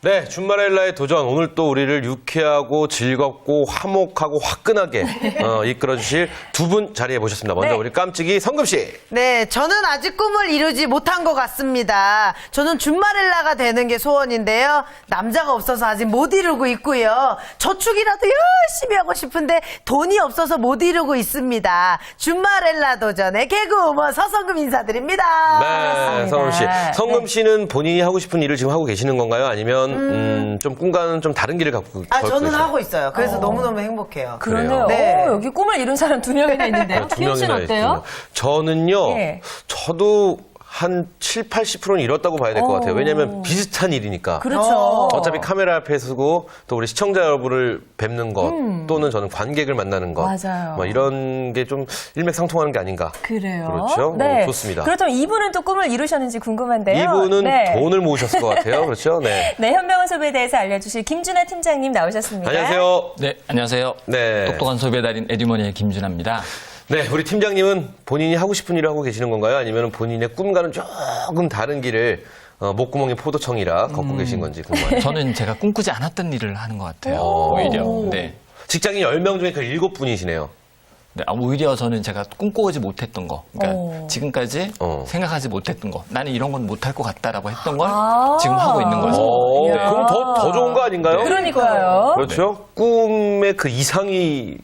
네, 줌마렐라의 도전. 오늘 또 우리를 유쾌하고 즐겁고 화목하고 화끈하게 이끌어주실 두 분 자리에 모셨습니다. 먼저 네. 우리 깜찍이 성금 씨. 네, 저는 아직 꿈을 이루지 못한 것 같습니다. 저는 줌마렐라가 되는 게 소원인데요. 남자가 없어서 아직 못 이루고 있고요. 저축이라도 열심히 하고 싶은데 돈이 없어서 못 이루고 있습니다. 줌마렐라 도전의 개그우먼 서성금 인사드립니다. 네, 성금 씨. 성금 씨는 본인이 하고 싶은 일을 지금 하고 계시는 건가요? 아니면 좀 꿈과는 좀 다른 길을 갖고 저는 계세요? 하고 있어요. 그래서 너무너무 행복해요. 그러네요. 네. 여기 꿈을 이룬 사람 2명이나 있는데요. 두 기현 씨는 명이나 어때요? 있군요. 저는요, 네. 저도 한 7, 80%는 이뤘다고 봐야 될 것 같아요. 왜냐면 비슷한 일이니까. 그렇죠. 어차피 카메라 앞에 서고 또 우리 시청자 여러분을 뵙는 것 또는 저는 관객을 만나는 것 맞아요. 뭐 이런 게 좀 일맥상통하는 게 아닌가. 그래요. 그렇죠. 네. 좋습니다. 그렇다면 이분은 또 꿈을 이루셨는지 궁금한데요. 이분은 네. 돈을 모으셨을 것 같아요. 그렇죠. 네. 네, 현명한 소비에 대해서 알려주실 김준하 팀장님 나오셨습니다. 안녕하세요. 네, 안녕하세요. 네. 똑똑한 소비의 달인 에듀머니의 김준하입니다. 네, 우리 팀장님은 본인이 하고 싶은 일을 하고 계시는 건가요? 아니면 본인의 꿈과는 조금 다른 길을 목구멍이 포도청이라 걷고 계신 건지 궁금해요. 저는 제가 꿈꾸지 않았던 일을 하는 것 같아요. 오. 오히려. 네. 직장인 10명 중에 그 7분이시네요. 네, 오히려 저는 제가 꿈꿔오지 못했던 거, 그러니까 지금까지 생각하지 못했던 거, 나는 이런 건 못할 것 같다라고 했던 걸 지금 하고 있는 거죠. 네. 그럼 더 좋은 거 아닌가요? 그러니까요. 그렇죠. 꿈의 그 이상의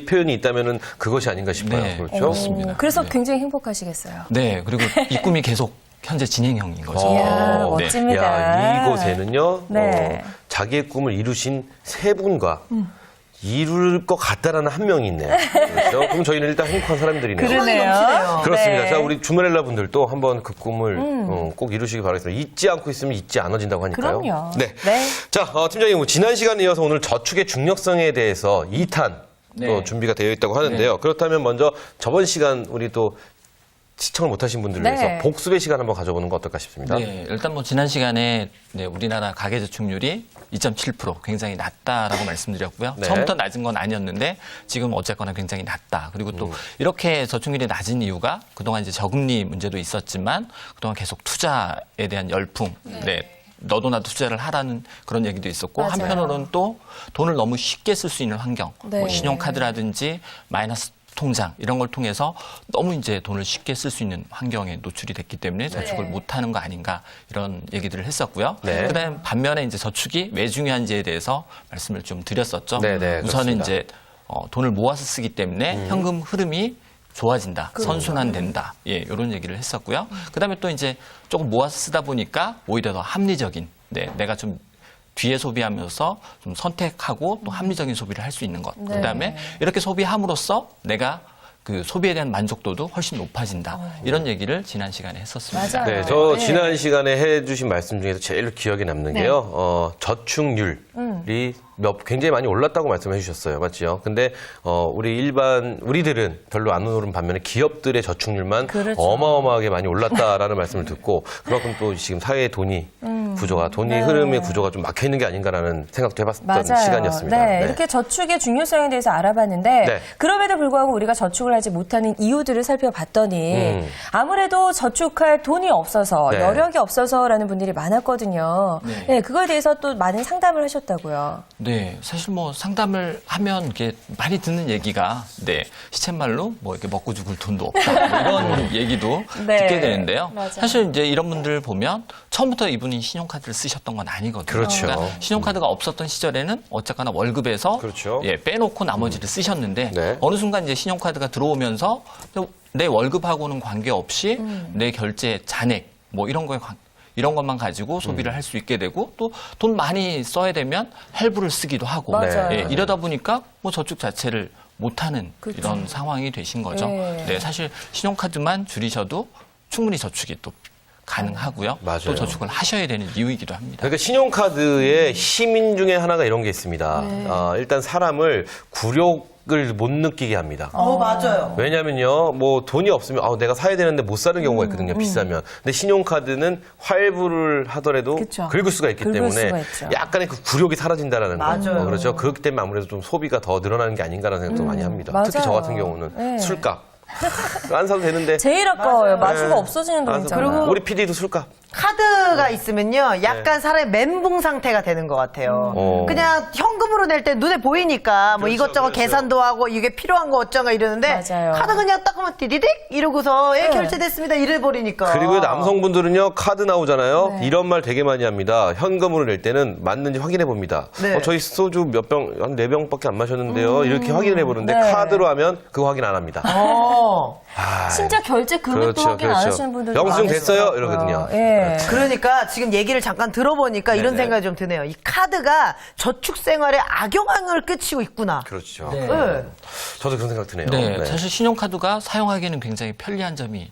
표현이 있다면 그것이 아닌가 싶어요. 네, 그렇죠. 그렇습니다. 그래서 네. 굉장히 행복하시겠어요. 네, 그리고 이 꿈이 계속 현재 진행형인 거죠. 이야, 네. 멋집니다. 야, 이곳에는요, 네. 자기의 꿈을 이루신 세 분과 이룰 것 같다라는 한 명이 있네요. 그렇죠? 그럼 저희는 일단 행복한 사람들이네요. 그러네요. 그렇습니다. 네. 자, 우리 주말렐라 분들도 한번 그 꿈을 꼭 이루시기 바라겠습니다. 잊지 않고 있으면 잊지 않아진다고 하니까요. 그럼요. 네. 네. 자, 팀장님, 지난 시간에 이어서 오늘 저축의 중요성에 대해서 2탄 또 네. 준비가 되어 있다고 하는데요. 그렇다면 먼저 저번 시간 우리 또 시청을 못하신 분들을 네. 위해서 복습의 시간 한번 가져보는 거 어떨까 싶습니다. 네, 일단 뭐 지난 시간에 네, 우리나라 가계저축률이 2.7% 굉장히 낮다라고 말씀드렸고요. 네. 처음부터 낮은 건 아니었는데 지금 어쨌거나 굉장히 낮다. 그리고 또 이렇게 저축률이 낮은 이유가 그동안 이제 저금리 문제도 있었지만 그동안 계속 투자에 대한 열풍, 네. 너도 나도 투자를 하라는 그런 얘기도 있었고 맞아요. 한편으로는 또 돈을 너무 쉽게 쓸 수 있는 환경, 네. 뭐 신용카드라든지 마이너스 통장 이런 걸 통해서 너무 이제 돈을 쉽게 쓸 수 있는 환경에 노출이 됐기 때문에 저축을 못하는 거 아닌가 이런 얘기들을 했었고요. 네. 그다음 반면에 이제 저축이 왜 중요한지에 대해서 말씀을 좀 드렸었죠. 네, 네, 우선은 그렇습니다. 이제 돈을 모아서 쓰기 때문에 현금 흐름이 좋아진다, 선순환된다, 예, 이런 얘기를 했었고요. 그다음에 또 이제 조금 모아서 쓰다 보니까 오히려 더 합리적인, 네, 내가 좀 뒤에 소비하면서 좀 선택하고 또 합리적인 소비를 할 수 있는 것. 네. 그다음에 이렇게 소비함으로써 내가 그 소비에 대한 만족도도 훨씬 높아진다. 이런 얘기를 지난 시간에 했었습니다. 맞아요. 네, 저 네. 지난 시간에 해주신 말씀 중에서 제일 기억에 남는 게요. 저축률이 굉장히 많이 올랐다고 말씀해 주셨어요. 맞죠? 근데 우리들은 별로 안 오른 반면에 기업들의 저축률만 그렇죠. 어마어마하게 많이 올랐다라는 말씀을 듣고 그만큼 또 지금 사회의 돈이 구조가 돈이 네. 흐름의 구조가 좀 막혀 있는 게 아닌가라는 생각도 해봤던 맞아요. 시간이었습니다. 네, 이렇게 저축의 중요성에 대해서 알아봤는데 네. 그럼에도 불구하고 우리가 저축을 하지 못하는 이유들을 살펴봤더니 아무래도 저축할 돈이 없어서 네. 여력이 없어서라는 분들이 많았거든요. 네. 네, 그거에 대해서 또 많은 상담을 하셨다고요. 네, 사실 뭐 상담을 하면 이렇게 많이 듣는 얘기가 네, 시쳇말로 뭐 이렇게 먹고 죽을 돈도 없다 뭐 이런 얘기도 네, 듣게 되는데요. 맞아요. 사실 이제 이런 분들 보면 처음부터 이분이 신용카드를 쓰셨던 건 아니거든요. 그렇죠. 그러니까 신용카드가 없었던 시절에는 어쨌거나 월급에서 그렇죠. 예, 빼놓고 나머지를 쓰셨는데 네. 어느 순간 이제 신용카드가 들어오면서 내 월급하고는 관계없이 내 결제 잔액 뭐 이런 거에 이런 것만 가지고 소비를 할 수 있게 되고 또 돈 많이 써야 되면 할부를 쓰기도 하고 맞아요. 예, 이러다 보니까 뭐 저축 자체를 못하는 그렇죠. 이런 상황이 되신 거죠. 네. 네, 사실 신용카드만 줄이셔도 충분히 저축이 또 가능하고요. 맞아요. 또 저축을 하셔야 되는 이유이기도 합니다. 그러니까 신용카드의 힘인 중에 하나가 이런 게 있습니다. 일단 사람을 굴욕을 못 느끼게 합니다. 맞아요. 왜냐면요, 뭐 돈이 없으면 내가 사야 되는데 못 사는 경우가 있거든요, 비싸면. 근데 신용카드는 활부를 하더라도 그쵸. 긁을 수가 있기 긁을 때문에 수가 있죠. 약간의 그 굴욕이 사라진다라는 거. 맞아요. 그렇죠. 그렇기 때문에 아무래도 좀 소비가 더 늘어나는 게 아닌가라는 생각도 많이 합니다. 맞아요. 특히 저 같은 경우는 네. 술값. 안 사도 되는데. 제일 아까워요. 마주가 네. 없어지는 안 사도 돈이잖아요. 우리 PD도 술값. 카드가 있으면요, 약간 사람의 멘붕 상태가 되는 것 같아요. 그냥 현금으로 낼 때 눈에 보이니까 뭐 이것저것 계산도 하고 이게 필요한 거 어쩌가 이러는데 맞아요. 카드 그냥 딱 하면 띠디딕 이러고서 예, 결제됐습니다 이래버리니까. 그리고 남성분들은요, 카드 나오잖아요. 이런 말 되게 많이 합니다. 현금으로 낼 때는 맞는지 확인해 봅니다. 네. 저희 소주 몇 병, 한 4병밖에 안 마셨는데요. 이렇게 확인해 보는데 네. 카드로 하면 그거 확인 안 합니다. 진짜 결제 금액도 그렇죠, 확인 안 그렇죠. 하시는 분들도 영수증 됐어요? 많으시더라고요. 이러거든요. 예. 그러니까 지금 얘기를 잠깐 들어보니까 이런 네네. 생각이 좀 드네요. 이 카드가 저축 생활에 악영향을 끼치고 있구나. 그렇죠. 네. 저도 그런 생각 드네요. 네, 사실 신용카드가 사용하기에는 굉장히 편리한 점이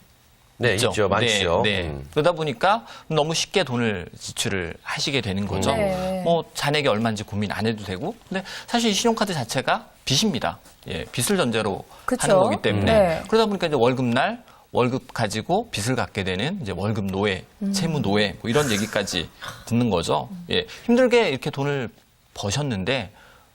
네, 있죠. 많죠. 네. 그러다 보니까 너무 쉽게 돈을 지출을 하시게 되는 거죠. 네. 뭐 잔액이 얼마인지 고민 안 해도 되고. 근데 사실 이 신용카드 자체가 빚입니다. 예, 빚을 전제로 그쵸? 하는 거기 때문에 네. 그러다 보니까 이제 월급날 월급 가지고 빚을 갚게 되는 이제 월급 노예, 채무 노예 뭐 이런 얘기까지 듣는 거죠. 예, 힘들게 이렇게 돈을 버셨는데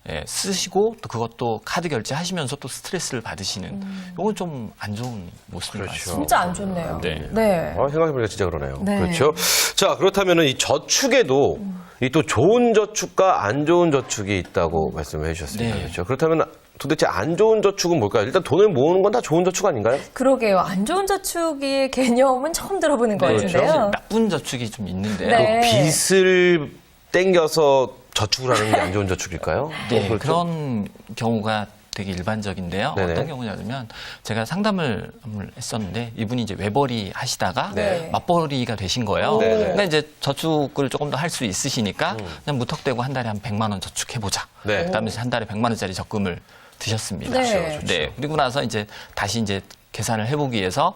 예, 쓰시고 또 그것도 카드 결제하시면서 또 스트레스를 받으시는 이건 좀 안 좋은 모습인 것 같습니다. 진짜 안 좋네요. 네. 네. 생각해보니까 진짜 그러네요. 네. 그렇죠. 자, 그렇다면 이 저축에도 이 또 좋은 저축과 안 좋은 저축이 있다고 말씀을 해주셨습니다. 네. 그렇죠. 그렇다면 도대체 안 좋은 저축은 뭘까요? 일단 돈을 모으는 건 다 좋은 저축 아닌가요? 그러게요. 안 좋은 저축의 개념은 처음 들어보는 것 그렇죠. 같은데요. 나쁜 저축이 좀 있는데요. 네. 빚을 땡겨서 저축을 하는 게 안 좋은 저축일까요? 네, 그렇죠? 그런 경우가 되게 일반적인데요. 네네. 어떤 경우냐면 제가 상담을 했었는데 이분이 이제 외벌이 하시다가 네. 맞벌이가 되신 거예요. 네네. 그러니까 이제 저축을 조금 더 할 수 있으시니까 그냥 무턱대고 한 달에 한 100만 원 저축해보자. 네. 그다음에 한 달에 100만 원짜리 적금을 드셨습니다. 네. 네. 그리고 나서 이제 다시 이제 계산을 해보기 위해서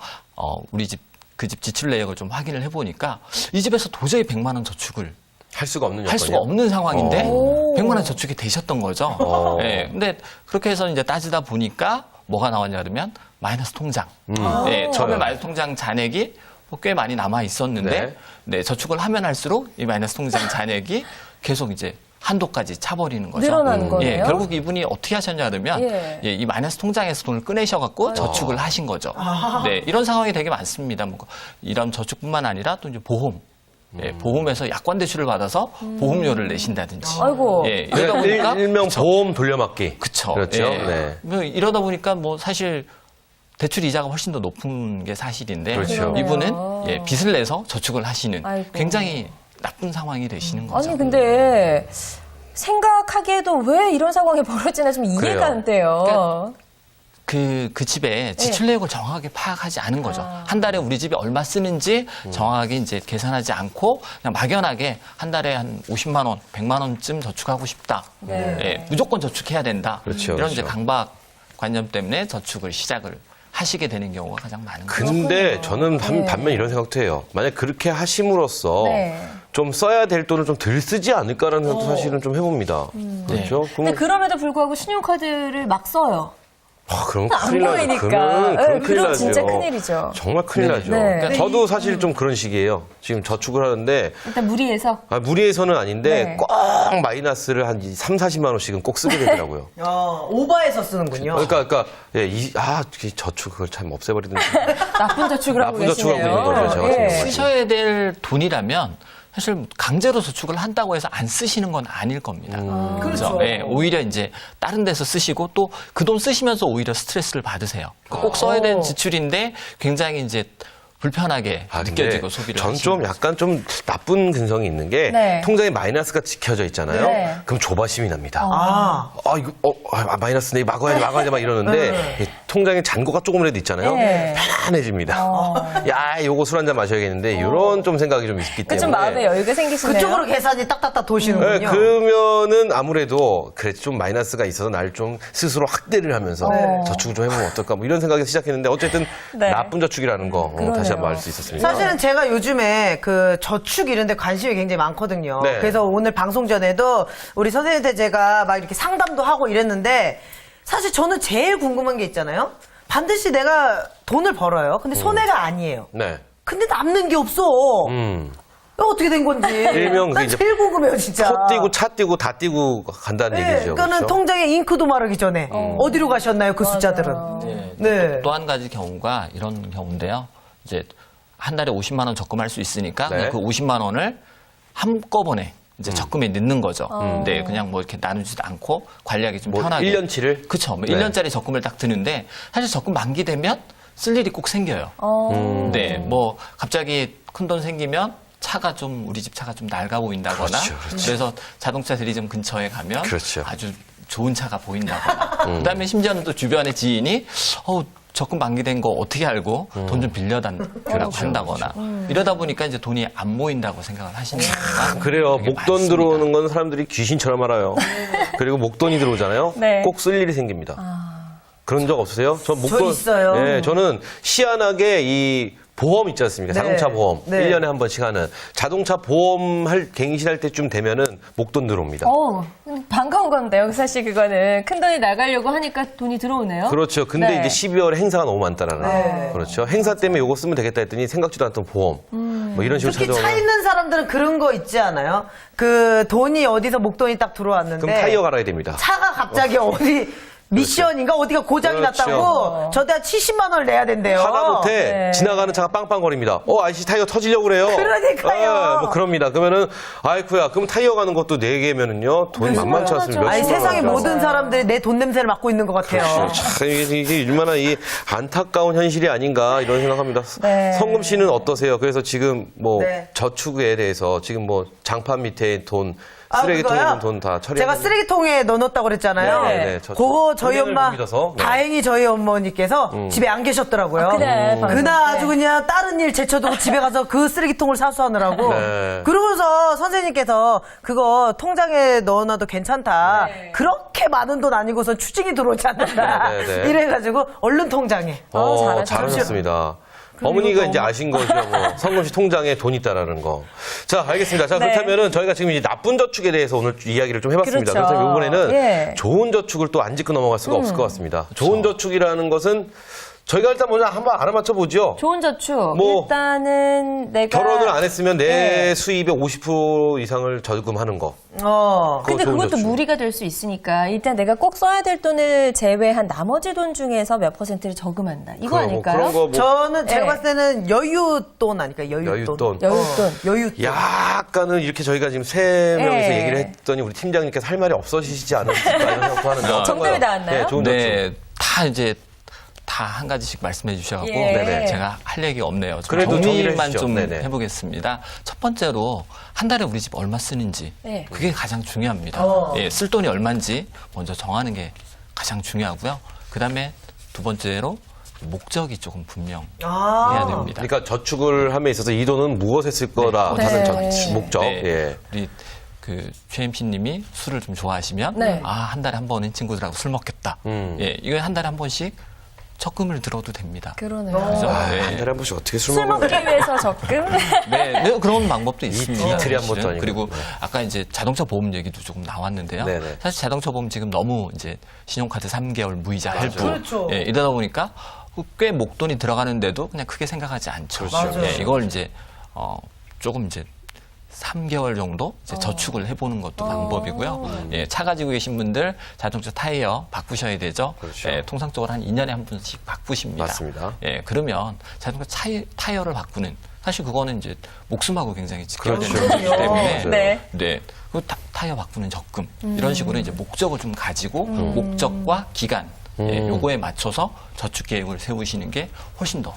우리 집 그 집 지출 내역을 좀 확인을 해보니까 이 집에서 도저히 100만 원 저축을 할 수가 없는 할 수가 여건이요? 없는 상황인데 오. 100만 원 저축이 되셨던 거죠. 예. 근데 그렇게 해서 이제 따지다 보니까 뭐가 나왔냐 그러면 마이너스 통장. 예, 처음에 마이너스 통장 잔액이 뭐꽤 많이 남아 있었는데 네. 네, 저축을 하면 할수록 이 마이너스 통장 잔액이 계속 이제 한도까지 차버리는 거죠. 늘어나는 거예요? 예, 결국 이분이 어떻게 하셨냐 그러면 예. 이 마이너스 통장에서 돈을 꺼내셔갖고 저축을 하신 거죠. 네, 이런 상황이 되게 많습니다. 뭐 이런 저축뿐만 아니라 또 이제 보험. 예, 보험에서 약관 대출을 받아서 보험료를 내신다든지. 아이고. 예, 이러다 보니까 일명 보험 돌려막기. 그쵸. 그렇죠. 예. 네. 뭐 이러다 보니까 뭐 사실 대출 이자가 훨씬 더 높은 게 사실인데 그렇죠. 이분은 예, 빚을 내서 저축을 하시는 아이고. 굉장히 나쁜 상황이 되시는 거죠. 아니 근데 생각하기에도 왜 이런 상황이 벌어지나 좀 이해가 그래요. 안 돼요. 그러니까 그 집에 지출 내역을 정확하게 파악하지 않은 거죠. 한 달에 우리 집이 얼마 쓰는지 정확하게 이제 계산하지 않고 그냥 막연하게 한 달에 한 50만 원, 100만 원쯤 저축하고 싶다. 네. 예, 무조건 저축해야 된다. 그렇죠, 이런 이제 그렇죠. 강박 관념 때문에 저축을 시작을 하시게 되는 경우가 가장 많은 거죠. 근데 저는 네. 반면 이런 생각도 해요. 만약 그렇게 하심으로써 네. 좀 써야 될 돈을 좀 덜 쓰지 않을까라는 생각도 사실은 좀 해봅니다. 그렇죠? 근데 그러면 그럼에도 불구하고 신용카드를 막 써요. 그러면 안 큰일 나죠. 보이니까. 그러면 네, 큰일 그럼 나죠. 진짜 큰일이죠. 정말 큰일 네. 나죠. 네. 그러니까 저도 사실 좀 그런 식이에요. 지금 저축을 하는데 일단 무리해서. 무리해서는 아닌데 네. 꼭 마이너스를 한 3, 40만 원씩은 꼭 쓰게 되더라고요. 오버해서 쓰는군요. 그러니까 예, 이 저축 그걸 참 없애버리든지. 나쁜 저축을 하고 나쁜 저축을 계시네요. 하고 있는 거죠, 제가 예. 지금 말씀. 쓰셔야 될 돈이라면 사실 강제로 저축을 한다고 해서 안 쓰시는 건 아닐 겁니다. 그렇죠. 예, 오히려 이제 다른 데서 쓰시고 또 그 돈 쓰시면서 오히려 스트레스를 받으세요. 꼭 써야 되는 지출인데 굉장히 이제 불편하게 근데 느껴지고 소비를 전 하시는 좀 거죠. 약간 좀 나쁜 근성이 있는 게 네. 통장에 마이너스가 지켜져 있잖아요. 네. 그럼 조바심이 납니다. 아, 이거 마이너스네 막아야 돼 막 이러는데 이 통장에 잔고가 조금이라도 있잖아요. 네. 편안해집니다. 야, 요거 술 한잔 마셔야겠는데 이런 좀 생각이 좀 있기 그 때문에. 좀 마음에 여유가 생기시네요. 그쪽으로 계산이 딱딱딱 도시는군요. 네, 그러면은 아무래도 그래 좀 마이너스가 있어서 날 좀 스스로 학대를 하면서 저축을 좀 해보면 어떨까 뭐 이런 생각에서 시작했는데 어쨌든 네. 나쁜 저축이라는 거 다시 한번 그러네요. 알 수 있었습니다. 사실은 제가 요즘에 그 저축 이런 데 관심이 굉장히 많거든요. 네. 그래서 오늘 방송 전에도 우리 선생님한테 제가 막 이렇게 상담도 하고 이랬는데 사실 저는 제일 궁금한 게 있잖아요. 반드시 내가 돈을 벌어요. 근데 손해가 아니에요. 네. 근데 남는 게 없어. 이거 어떻게 된 건지. 일명 난 이제 제일 궁금해요, 진짜. 터 뛰고 차 뛰고 다 뛰고 간다는 네, 얘기죠. 그러니까는 그렇죠? 통장에 잉크도 마르기 전에 어디로 가셨나요, 그 숫자들은? 네. 또 한 가지 경우가 이런 경우인데요. 이제 한 달에 50만 원 적금할 수 있으니까 네. 그냥 그 50만 원을 한꺼번에 이제 적금에 넣는 거죠. 네, 그냥 뭐 이렇게 나누지도 않고 관리하기 좀 뭐 편하게. 1년치를? 그쵸. 뭐 네. 1년짜리 적금을 딱 드는데 사실 적금 만기되면 쓸 일이 꼭 생겨요. 네, 뭐 갑자기 큰 돈 생기면 차가 좀 우리 집 차가 좀 낡아 보인다거나 그렇죠, 그렇죠. 그래서 자동차 대리점 근처에 가면 그렇죠. 아주 좋은 차가 보인다거나 그다음에 심지어는 또 주변의 지인이 적금 만기된 거 어떻게 알고 돈 좀 빌려달라고 한다거나 이러다 보니까 이제 돈이 안 모인다고 생각을 하시는 경우가 그래요. 되게 목돈 많습니다. 들어오는 건 사람들이 귀신처럼 알아요. 그리고 목돈이 들어오잖아요. 네. 꼭 쓸 일이 생깁니다. 그런 적 없으세요? 전 목돈. 저 있어요. 네, 저는 희한하게 이 보험 있지 않습니까? 네. 자동차 보험. 네. 1년에 한 번씩 하는. 자동차 보험 갱신할 때쯤 되면은 목돈 들어옵니다. 반가운 건데요. 사실 그거는 큰 돈이 나가려고 하니까 돈이 들어오네요. 그렇죠. 근데 네. 이제 12월에 행사가 너무 많다라는. 네. 그렇죠. 행사 때문에 요거 쓰면 되겠다 했더니 생각지도 않던 보험. 뭐 이런 식으로 특히 차 찾아오면. 있는 사람들은 그런 거 있지 않아요? 그 돈이 어디서 목돈이 딱 들어왔는데 그럼 타이어 갈아야 됩니다. 차가 갑자기 어디 미션인가 어디가 고장이 그렇죠. 났다고 저한테 한 70만 원을 내야 된대요. 하다못해 네. 지나가는 차가 빵빵거립니다. 아저씨 타이어 터지려고 그래요. 그러니까요. 뭐 그럽니다. 그러면은 아이쿠야, 그럼 타이어 가는 것도 4개면은요 돈이 만만치 않습니다. 아니 몇십만 세상의 원이죠. 모든 사람들이 내 돈 냄새를 맡고 있는 것 같아요. 참 이게 얼마나 이 안타까운 현실이 아닌가 이런 생각합니다. 네. 성금 씨는 어떠세요? 그래서 지금 뭐 네. 저축에 대해서 지금 뭐 장판 밑에 돈, 아, 쓰레기통에 그거요? 있는 돈 다 처리. 제가 쓰레기통에 넣어놨다고 그랬잖아요. 네, 네, 저- 그거 저희 환경을 엄마 못 믿어서. 네. 다행히 저희 어머니께서 집에 안 계셨더라고요. 아, 그래, 방금. 그날 아주 그냥 다른 일 제쳐두고 집에 가서 그 쓰레기통을 사수하느라고. 네. 그러고서 선생님께서 그거 통장에 넣어놔도 괜찮다. 네. 그렇게 많은 돈 아니고선 추징이 들어오지 않는다. 네, 네, 네. 이래가지고 얼른 통장에. 잘하셨어요. 잘하셨습니다. 어머니가 이제 아신 거죠. 뭐. 성금 씨 통장에 돈 있다라는 거. 자, 알겠습니다. 자, 네. 그렇다면은 저희가 지금 이제 나쁜 저축에 대해서 오늘 이야기를 좀 해봤습니다. 그렇죠. 그래서 이번에는 예. 좋은 저축을 또 안 짚고 넘어갈 수가 없을 것 같습니다. 좋은 저축이라는 것은 저희가 일단 먼저 한번 알아맞혀 보죠. 좋은 저축. 뭐, 일단은 내가 결혼을 안 했으면 내 네. 수입의 50% 이상을 저금하는 거. 근데 좋은 그것도 저축. 무리가 될 수 있으니까 일단 내가 꼭 써야 될 돈을 제외한 나머지 돈 중에서 몇 %를 저금한다. 이거 아닐까요? 그런 거 뭐 저는 제가 네. 봤을 때는 여유돈 아닐까요? 여유돈. 여윳돈. 여윳돈. 여윳돈. 약간은 이렇게 저희가 지금 세 명이서 네. 얘기를 했더니 우리 팀장님께서 할 말이 없어지시지 않을까 이런 생각도 하는데 어떤가요? 정답이 나왔나요? 네, 좋은 저축. 네, 다 이제 다 한 가지씩 말씀해 주셔갖고 예. 네네. 제가 할 얘기가 없네요. 좀 그래도 정리를 정리만 해주시죠. 좀 네네. 해보겠습니다. 첫 번째로 한 달에 우리 집 얼마 쓰는지 네. 그게 가장 중요합니다. 예, 쓸 돈이 얼마인지 먼저 정하는 게 가장 중요하고요. 그다음에 두 번째로 목적이 조금 분명해야 됩니다. 그러니까 저축을 함에 있어서 이 돈은 무엇에 쓸 거다 하는 네. 목적. 네. 예. 우리 그 최MC님이 술을 좀 좋아하시면 네. 한 달에 한 번은 친구들하고 술 먹겠다. 예, 이거 한 달에 한 번씩 적금을 들어도 됩니다. 그러네요. 그죠? 한 네. 달에 한 번씩 어떻게 술 술 먹어요? 먹기 위해서 적금? 네, 그런 방법도 있습니다. 이틀에 한 번도 사실은. 아니고. 그리고 네. 아까 이제 자동차 보험 얘기도 조금 나왔는데요. 네네. 사실 자동차 보험 지금 너무 이제 신용카드 3개월 무이자 할부 그렇죠. 예, 이러다 보니까 꽤 목돈이 들어가는데도 그냥 크게 생각하지 않죠. 그렇죠. 예, 이걸 이제 조금 이제 3개월 정도 이제 저축을 해보는 것도 방법이고요. 예, 차 가지고 계신 분들 자동차 타이어 바꾸셔야 되죠. 그렇죠. 예, 통상적으로 한 2년에 한 번씩 바꾸십니다. 맞습니다. 예, 그러면 자동차 타이어를 바꾸는 사실 그거는 이제 목숨하고 굉장히 직결된 그렇죠. 문제이기 때문에 네. 네. 그 타이어 바꾸는 적금 이런 식으로 이제 목적을 좀 가지고 목적과 기간 예, 요거에 맞춰서 저축 계획을 세우시는 게 훨씬 더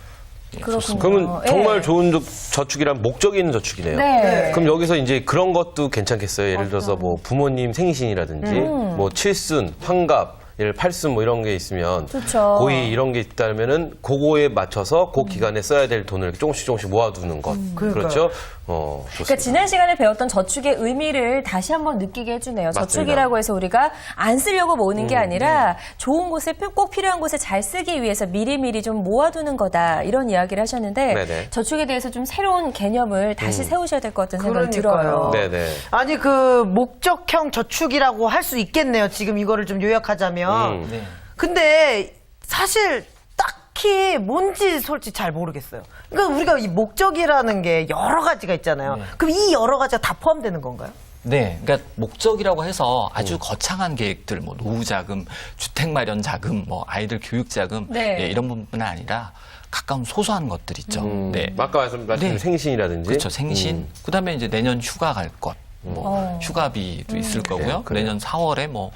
예, 좋습니다. 그러면 예. 정말 좋은 저축이란 목적이 있는 저축이네요. 네. 그럼 여기서 이제 그런 것도 괜찮겠어요. 예를 들어서 뭐 부모님 생신이라든지 뭐 칠순, 환갑, 예를 팔순 뭐 이런 게 있으면 좋죠. 고이 이런 게 있다면은 그거에 맞춰서 그 기간에 써야 될 돈을 조금씩 모아두는 것. 그렇죠? 그러니까 좋습니다. 지난 시간에 배웠던 저축의 의미를 다시 한번 느끼게 해주네요. 맞습니다. 저축이라고 해서 우리가 안 쓰려고 모으는 게 아니라 좋은 곳에 꼭 필요한 곳에 잘 쓰기 위해서 미리미리 좀 모아두는 거다 이런 이야기를 하셨는데 네네. 저축에 대해서 좀 새로운 개념을 다시 세우셔야 될 것 같다는 생각이 그러니까요. 들어요. 네네. 아니 그 목적형 저축이라고 할 수 있겠네요. 지금 이거를 좀 요약하자면. 네. 근데 사실 딱히 뭔지 솔직히 잘 모르겠어요. 그러니까 우리가 이 목적이라는 게 여러 가지가 있잖아요. 네. 그럼 이 여러 가지가 다 포함되는 건가요? 네, 그러니까 목적이라고 해서 아주 거창한 계획들, 뭐 노후 자금, 주택 마련 자금, 뭐 아이들 교육 자금, 네. 네, 이런 부분은 아니라 가까운 소소한 것들 있죠. 네, 아까 말씀드린 네. 생신이라든지. 그렇죠. 생신. 그다음에 이제 내년 휴가 갈 것, 뭐 휴가비도 있을 거고요. 그래요. 내년 4월에 뭐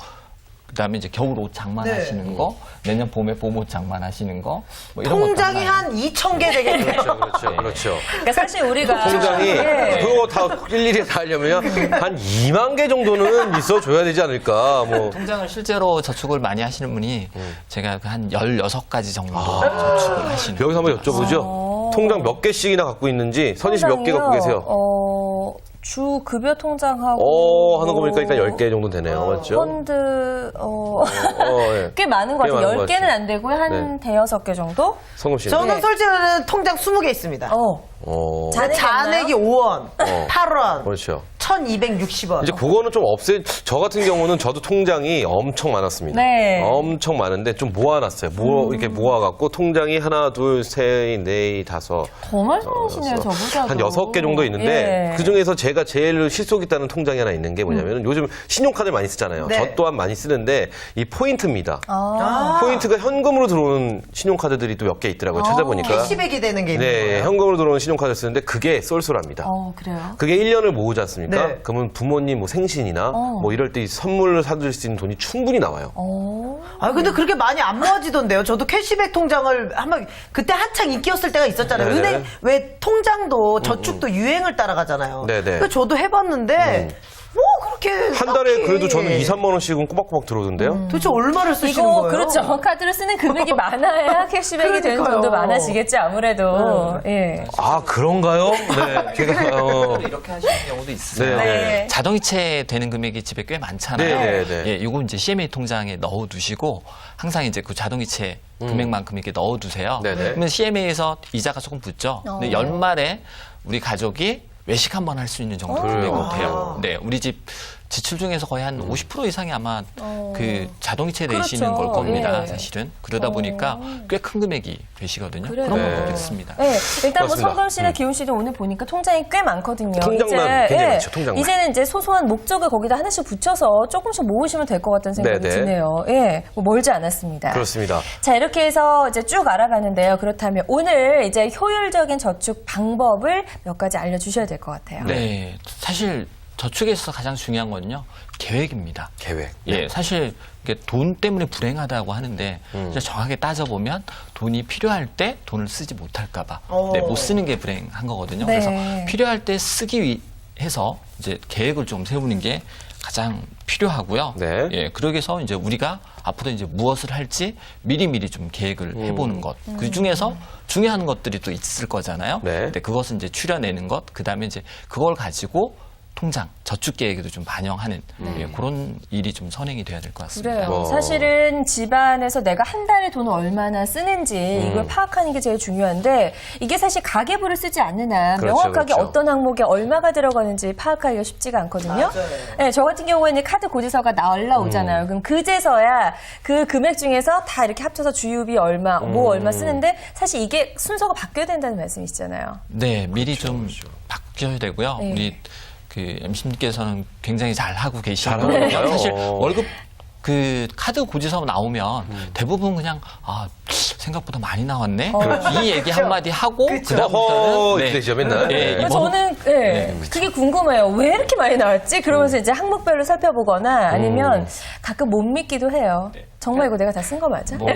그다음에 이제 겨울 옷 장만하시는 거, 내년 봄에 봄옷 장만하시는 거, 뭐 이런 통장이 것들 한 2,000개 되겠네요. 그렇죠. 그러니까 사실 우리가 통장이 예. 그거 다 일일이 다 하려면 한 2만 개 정도는 있어 줘야 되지 않을까. 뭐 통장을 실제로 저축을 많이 하시는 분이 제가 한 16가지 정도 저축을 하시는 여기서 한번 여쭤보죠. 통장 몇 개씩이나 갖고 있는지 선희 씨 몇 개 갖고 계세요? 주 급여 통장하고 하는 거 보니까 일단 10개 정도 되네요. 맞죠? 펀드 예. 꽤 많은 것 꽤 같아요. 많은 것 10개는 같아요. 안 되고요. 한 네. 5개 정도? 성금 씨. 저는 네. 솔직히는 통장 20개 있습니다. 잔액이 5원, 8원, 그렇죠. 1,260원. 이제 그거는 좀 저 같은 경우는 저도 통장이 엄청 많았습니다. 네. 엄청 많은데 좀 모아놨어요. 이렇게 모아갖고 통장이 하나, 둘, 셋, 넷, 다섯. 더 말씀하시네요, 저보다도. 한 6개 정도 있는데 예. 그 중에서 제가 제일 실속 있다는 통장이 하나 있는 게 뭐냐면 요즘 신용카드 많이 쓰잖아요. 네. 저 또한 많이 쓰는데 이 포인트입니다. 아. 포인트가 현금으로 들어오는 신용카드들이 또 몇 개 있더라고요. 찾아보니까. 캐시백이 되는 게 있는 네, 거예요. 현금으로 들어오는 신용카드 쓰는데 그게 쏠쏠합니다. 그래요? 그게 1년을 모으지 않습니까? 네. 그러면 부모님 뭐 생신이나 뭐 이럴 때 선물을 사줄 수 있는 돈이 충분히 나와요. 근데 그렇게 많이 안 모아지던데요. 저도 캐시백 통장을 한번 그때 한창 인기였을 때가 있었잖아요. 네네. 은행 왜 통장도 저축도 유행을 따라가잖아요. 네네. 그래서 저도 해봤는데 뭐 그렇게 한 달에 딱히 그래도 저는 2, 3만 원씩은 꼬박꼬박 들어오던데요. 도대체 얼마를 쓰시는 이거 거예요? 그렇죠. 카드로 쓰는 금액이 많아야 캐시백이 되는 그러니까요. 돈도 많아지겠죠, 아무래도. 예. 아, 그런가요? 네, 제가 이렇게 하시는 경우도 있어요. 네. 네. 자동이체 되는 금액이 집에 꽤 많잖아요. 네, 네, 네. 예, 이거 이제 CMA 통장에 넣어두시고 항상 이제 그 자동이체 금액만큼 이렇게 넣어두세요. 네, 네. 그러면 CMA에서 이자가 조금 붙죠. 근데 연말에 우리 가족이 외식 한번 할 수 있는 정도 금액은 돼요. 네, 우리 집 지출 중에서 거의 한 50% 이상이 아마 그 자동이체 내시는 그렇죠. 걸 겁니다, 예. 사실은. 그러다 보니까 꽤 큰 금액이 되시거든요. 그래요. 그런 네. 것도 있습니다. 네, 일단 뭐 맞습니다. 성범 씨나 기훈 씨도 오늘 보니까 통장이 꽤 많거든요. 통장만 굉장히 많죠, 통장만. 이제는 이제 소소한 목적을 거기다 하나씩 붙여서 조금씩 모으시면 될 것 같다는 생각이 네네. 드네요. 예, 뭐 멀지 않았습니다. 그렇습니다. 자, 이렇게 해서 이제 쭉 알아봤는데요. 그렇다면 오늘 이제 효율적인 저축 방법을 몇 가지 알려주셔야 될 것 같아요. 네, 사실 저축에 있어서 가장 중요한 건요, 계획입니다. 계획. 예, 사실 이게 돈 때문에 불행하다고 하는데 진짜 정확하게 따져보면 돈이 필요할 때 돈을 쓰지 못할까봐 네, 못 쓰는 게 불행한 거거든요. 네. 그래서 필요할 때 쓰기 위해서 이제 계획을 좀 세우는 게 가장 필요하고요. 네. 예, 그러기 위해서 이제 우리가 앞으로 이제 무엇을 할지 미리미리 좀 계획을 해보는 것. 그 중에서 중요한 것들이 또 있을 거잖아요. 네. 근데 그것은 이제 추려내는 것. 그 다음에 이제 그걸 가지고 통장, 저축 계획에도 좀 반영하는 예, 그런 일이 좀 선행이 돼야 될 것 같습니다. 그래요. 사실은 집안에서 내가 한 달에 돈을 얼마나 쓰는지 이걸 파악하는 게 제일 중요한데 이게 사실 가계부를 쓰지 않는 한 그렇죠, 명확하게 그렇죠. 어떤 항목에 얼마가 들어가는지 파악하기가 쉽지가 않거든요. 네, 저 같은 경우에는 카드 고지서가 올라오잖아요. 그럼 그제서야 그 금액 중에서 다 이렇게 합쳐서 주유비 얼마, 뭐 얼마 쓰는데 사실 이게 순서가 바뀌어야 된다는 말씀이시잖아요. 네, 미리 좀 바뀌어야 되고요. 네. 우리 그 MC님께서는 굉장히 잘 하고 계시는 잘하는 거예요. 건가요? 사실 월급 그 카드 고지서 나오면 대부분 그냥 생각보다 많이 나왔네. 이 얘기 한마디 하고 그다음부터는 이렇게 되죠, 맨날. 예, 그래서 이번 저는 그게 궁금해요. 왜 이렇게 많이 나왔지? 그러면서 이제 항목별로 살펴보거나 아니면 가끔 못 믿기도 해요. 정말 이거 내가 다 쓴 거 맞아? 뭐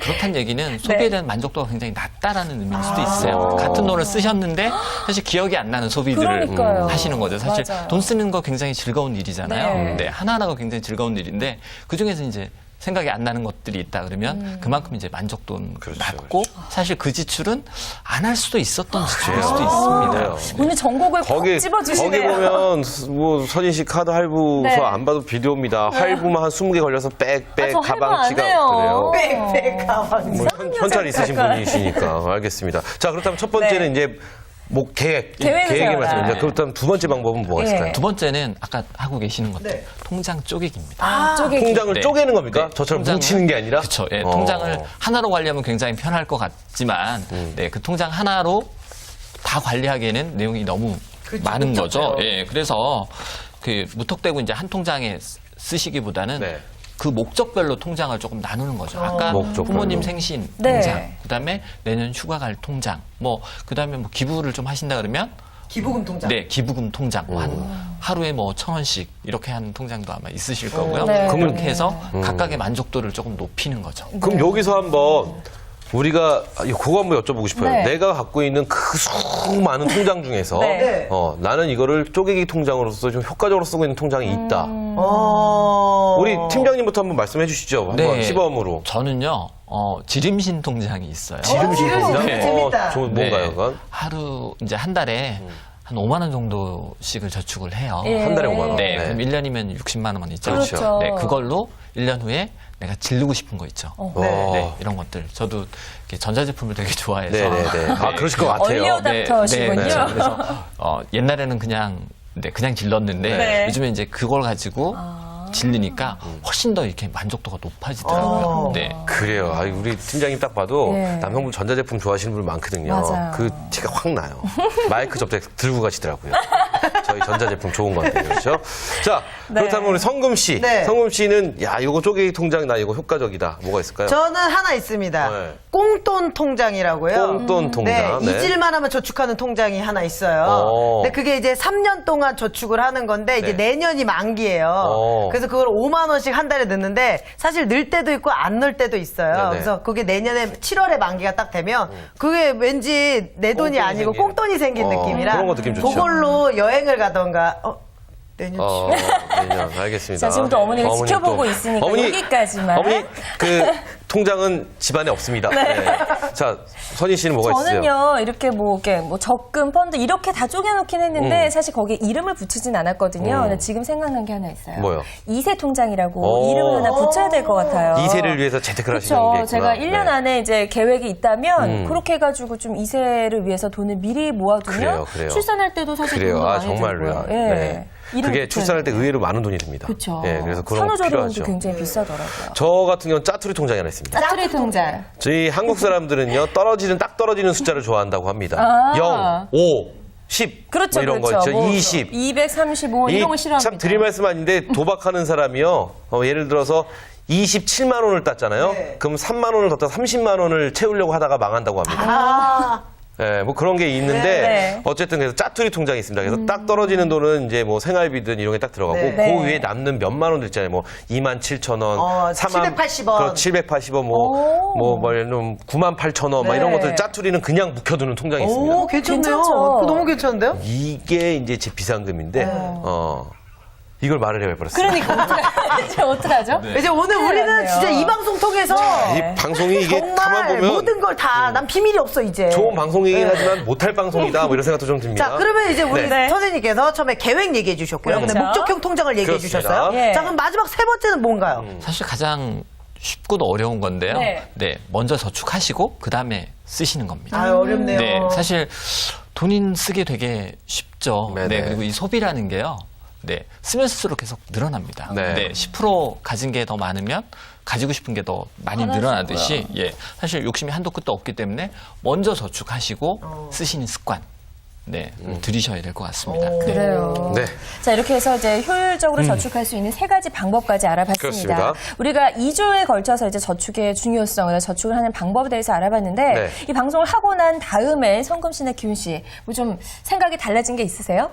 그렇다는 얘기는 소비에 대한 만족도가 굉장히 낮다라는 의미일 수도 있어요. 같은 돈을 쓰셨는데 사실 기억이 안 나는 소비들을 그러니까요. 하시는 거죠. 사실 맞아요. 돈 쓰는 거 굉장히 즐거운 일이잖아요. 네. 네, 하나하나가 굉장히 즐거운 일인데 그 중에서 이제 생각이 안 나는 것들이 있다 그러면 그만큼 이제 만족도는 낮고 사실 그 지출은 안 할 수도 있었던 지출일 수도 있습니다. 오늘 전곡을 콕 거기 집어주시네요. 보면 뭐 선희 씨 카드 할부서 네. 안 봐도 비디오입니다. 할부만 한 20개 걸려서 빽빽 저 할부 가방 안 지갑 해요. 그래요. 빽빽 가방. 뭐 현찰 있으신 분이시니까 알겠습니다. 자, 그렇다면 첫 번째는 이제 뭐 계획, 계획을 계획의 세워라. 말씀입니다. 그렇다면 두 번째 방법은 뭐가 있을까요? 예. 두 번째는 아까 하고 계시는 것들 네. 통장 쪼개기입니다. 쪼개기. 통장을 네. 쪼개는 겁니까? 네. 저처럼 통장을- 뭉치는 게 아니라? 그렇죠. 예, 통장을 하나로 관리하면 굉장히 편할 것 같지만 네, 그 통장 하나로 다 관리하기에는 내용이 너무 많은 거죠. 예, 그래서 그 무턱대고 이제 한 통장에 쓰시기보다는 네. 그 목적별로 통장을 조금 나누는 거죠. 아까 목적별로. 부모님 생신 네. 통장, 그다음에 내년 휴가 갈 통장, 뭐 그다음에 뭐 기부를 좀 하신다 그러면 기부금 통장. 네, 기부금 통장. 하루에 뭐 1,000원씩 이렇게 하는 통장도 아마 있으실 거고요. 네. 그렇게 해서 각각의 만족도를 조금 높이는 거죠. 그럼 여기서 한번 우리가 그거 한번 여쭤보고 싶어요. 네. 내가 갖고 있는 그 수많은 통장 중에서 네. 나는 이거를 쪼개기 통장으로서 좀 효과적으로 쓰고 있는 통장이 있다. 우리 팀장님부터 한번 말씀해 주시죠. 한번 시범으로. 저는요, 지림신 통장이 있어요. 지름신 통장? 네. 재밌다. 뭔가요, 그건? 하루, 이제 한 달에 한 5만 원 정도씩을 저축을 해요. 예. 한 달에 5만 원. 네, 그럼 1년이면 60만 원 있죠. 그렇죠. 네, 그걸로 1년 후에 내가 지르고 싶은 거 있죠. 네. 네, 이런 것들. 저도 이렇게 전자제품을 되게 좋아해서. 네네네. 아, 그러실 것 같아요. 얼리어답터시군요. 그렇죠. 그래서 옛날에는 그냥 질렀는데 네. 요즘에 이제 그걸 가지고 질리니까 훨씬 더 이렇게 만족도가 높아지더라고요. 네. 그래요. 아, 우리 팀장님 딱 봐도 네. 남성분 전자제품 좋아하시는 분 많거든요. 맞아요. 그 티가 확 나요. 마이크 접대 들고 가시더라고요. 저희 전자제품 좋은 것 같아요. 그렇죠? 자, 네. 그렇다면 우리 성금 씨. 네. 성금 씨는 야, 이거 쪼개기 통장 나 이거 효과적이다. 뭐가 있을까요? 저는 하나 있습니다. 네. 꽁돈 통장이라고 꽁돈 통장. 네, 잊을만 하면 저축하는 통장이 하나 있어요. 근데 그게 이제 3년 동안 저축을 하는 건데 이제 네. 내년이 만기예요. 그래서 그걸 5만 원씩 한 달에 넣는데 사실 넣을 때도 있고 안 넣을 때도 있어요. 네네. 그래서 그게 내년에 7월에 만기가 딱 되면 그게 왠지 내 돈이 꽁돈이 아니고 생기는. 꽁돈이 생긴 느낌이라 그런 거 느낌 좋죠. 그걸로 여행을 가던가 내년 내년 알겠습니다. 자, 지금도 어머니가 어머니 지켜보고 또- 있으니까 여기까지만. 어머니 그 통장은 집안에 없습니다. 네. 자, 선희 씨는 뭐가 있어요? 저는요, 이렇게 이렇게 적금, 펀드, 이렇게 다 쪼개놓긴 했는데, 사실 거기에 이름을 붙이진 않았거든요. 근데 지금 생각난 게 하나 있어요. 뭐요? 이세 통장이라고 오. 이름을 하나 붙여야 될 것 같아요. 2세를 위해서 재테크를 하시는 게 그렇죠. 있구나. 제가 1년 안에 이제 계획이 있다면, 그렇게 해가지고 좀 2세를 위해서 돈을 미리 모아두면, 그래요. 출산할 때도 사실 그래요. 돈도 아, 많이 정말로요. 들고요. 예. 네. 이름 그게 붙여야 출산할 때 돼요. 의외로 많은 돈이 듭니다. 그렇죠. 예, 그래서 그런 거 산후조리원도 필요하죠. 굉장히 비싸더라고요. 저 같은 경우는 짜투리 통장이 하나 있습니다. 짜투리 통장. 저희 한국 사람들은요, 딱 떨어지는 숫자를 좋아한다고 합니다. 아. 0, 5, 10. 그렇죠, 뭐 이런 그렇죠. 거 있죠. 뭐 20. 235 이런 거 싫어합니다. 참 드릴 말씀 아닌데 도박하는 사람이요. 예를 들어서 27만 원을 땄잖아요. 네. 그럼 3만 원을 더 따서 30만 원을 채우려고 하다가 망한다고 합니다. 네, 뭐 그런 게 있는데 네. 어쨌든 그래서 짜투리 통장이 있습니다. 그래서 딱 떨어지는 돈은 이제 뭐 생활비든 이런 게 딱 들어가고 네. 그 위에 남는 몇만 원들 있잖아요. 뭐 27,000원, 780원. 780원, 뭐 98,000원, 막 이런 네. 것들 짜투리는 그냥 묵혀두는 통장이 있습니다. 오, 괜찮네요. 괜찮죠? 그거 너무 괜찮은데요? 이게 이제 제 비상금인데 이걸 말을 해버렸어요. 그러니까 이제 어떡하죠? 이제 오늘 우리는 맞네요. 진짜 이 방송 통해서 이 방송이 이게 가만 정말 보면 모든 걸 다 난 비밀이 없어 이제. 좋은 방송이긴 하지만 못할 방송이다 뭐 이런 생각도 좀 듭니다. 자, 그러면 이제 우리 네. 선생님께서 처음에 계획 얘기해 주셨고요. 그렇죠. 근데 목적형 통장을 얘기해 그렇습니다. 주셨어요. 예. 자, 그럼 마지막 세 번째는 뭔가요? 사실 가장 쉽고도 어려운 건데요. 네. 먼저 저축하시고 그 다음에 쓰시는 겁니다. 아, 어렵네요. 네, 사실 돈인 쓰기 되게 쉽죠. 네네. 네, 그리고 이 소비라는 게요. 네, 쓰면 쓸수록 계속 늘어납니다. 네. 네, 10% 가진 게 더 많으면 가지고 싶은 게 더 많이 늘어나듯이, 예, 사실 욕심이 한도 끝도 없기 때문에 먼저 저축하시고 쓰시는 습관, 네, 들이셔야 될 것 같습니다. 네. 그래요. 네. 자, 이렇게 해서 이제 효율적으로 저축할 수 있는 세 가지 방법까지 알아봤습니다. 그렇습니다. 우리가 2주에 걸쳐서 이제 저축의 중요성, 저축을 하는 방법에 대해서 알아봤는데 네. 이 방송을 하고 난 다음에 성금 씨나 기훈 씨, 뭐 좀 생각이 달라진 게 있으세요?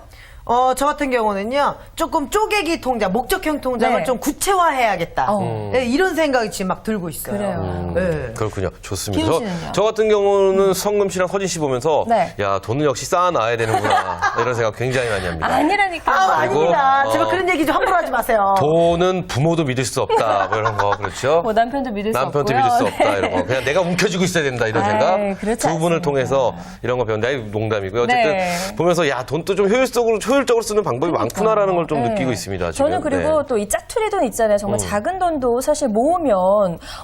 저 같은 경우는요, 조금 쪼개기 통장, 목적형 통장을 네. 좀 구체화해야겠다. 어. 네, 이런 생각이 지금 막 들고 있어요. 그래요. 네. 그렇군요. 좋습니다. 기훈 씨는요? 저 같은 경우는 성금 씨랑 서진 씨 보면서 네. 야 돈은 역시 쌓아놔야 되는구나 이런 생각 굉장히 많이 합니다. 아니라니까. 아닙니다. 그리고, 제발 그런 얘기 좀 함부로 하지 마세요. 돈은 부모도 믿을 수 없다 뭐 이런 거 그렇죠. 뭐 남편도 믿을 수 남편도 없고요. 믿을 수 네. 없다 이런 거 그냥 내가 움켜쥐고 있어야 된다 이런 아이, 생각 그렇지 두 분을 않습니다. 통해서 이런 거 배운다. 아이, 농담이고요. 어쨌든 네. 보면서 야 돈도 좀 효율적으로 쓰는 방법이 많구나라는 걸 좀 네. 느끼고 있습니다. 지금. 저는 그리고 네. 또 이 짜투리 돈 있잖아요. 정말 작은 돈도 사실 모으면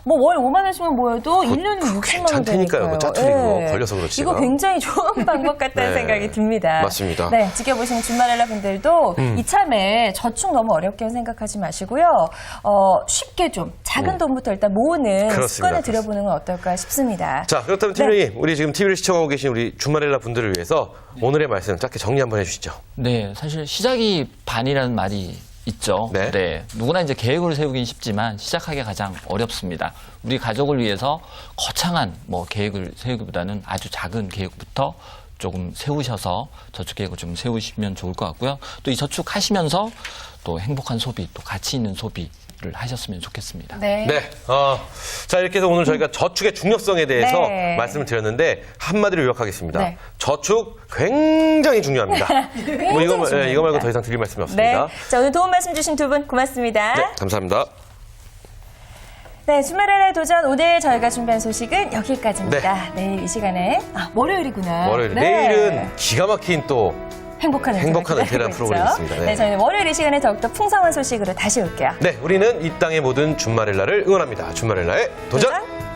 뭐 월 5만 원씩만 모여도 1년이면 60만 원 괜찮다니까요. 되니까요. 그 짜투리 그거 걸려서 그렇지. 이거 굉장히 좋은 방법 같다는 네. 생각이 듭니다. 맞습니다. 네, 지켜보시는 주말엘라 분들도 이참에 저축 너무 어렵게 생각하지 마시고요. 쉽게 좀 작은 돈부터 일단 모으는 그렇습니다. 습관을 들여보는 건 어떨까 싶습니다. 자, 그렇다면 팀장님, 우리 지금 TV를 시청하고 계신 우리 주말렐라 분들을 위해서 오늘의 말씀 짧게 정리 한번 해주시죠. 네, 사실 시작이 반이라는 말이 있죠. 네. 누구나 이제 계획을 세우긴 쉽지만 시작하기가 가장 어렵습니다. 우리 가족을 위해서 거창한 뭐 계획을 세우기보다는 아주 작은 계획부터 조금 세우셔서 저축 계획을 좀 세우시면 좋을 것 같고요. 또 이 저축하시면서 또 행복한 소비, 또 가치 있는 소비를 하셨으면 좋겠습니다. 네. 네. 자, 이렇게 해서 오늘 저희가 저축의 중요성에 대해서 네. 말씀을 드렸는데 한마디로 요약하겠습니다. 네. 저축 굉장히 중요합니다. 뭐 이거, 중요합니다. 이거 말고 더 이상 드릴 말씀이 네. 없습니다. 자, 오늘 도움 말씀 주신 두 분 고맙습니다. 네, 감사합니다. 네, 주말의 도전 오늘 저희가 준비한 소식은 여기까지입니다. 내일 이 시간에 월요일이구나. 월요일. 네. 내일은 기가 막힌 또 행복한 행복한 은퇴라는 기다리고 프로그램이 있죠. 있습니다. 네. 네, 저희는 월요일 이 시간에 더욱더 풍성한 소식으로 다시 올게요. 네, 우리는 이 땅의 모든 주말렐라를 응원합니다. 주말렐라의 도전! 도전!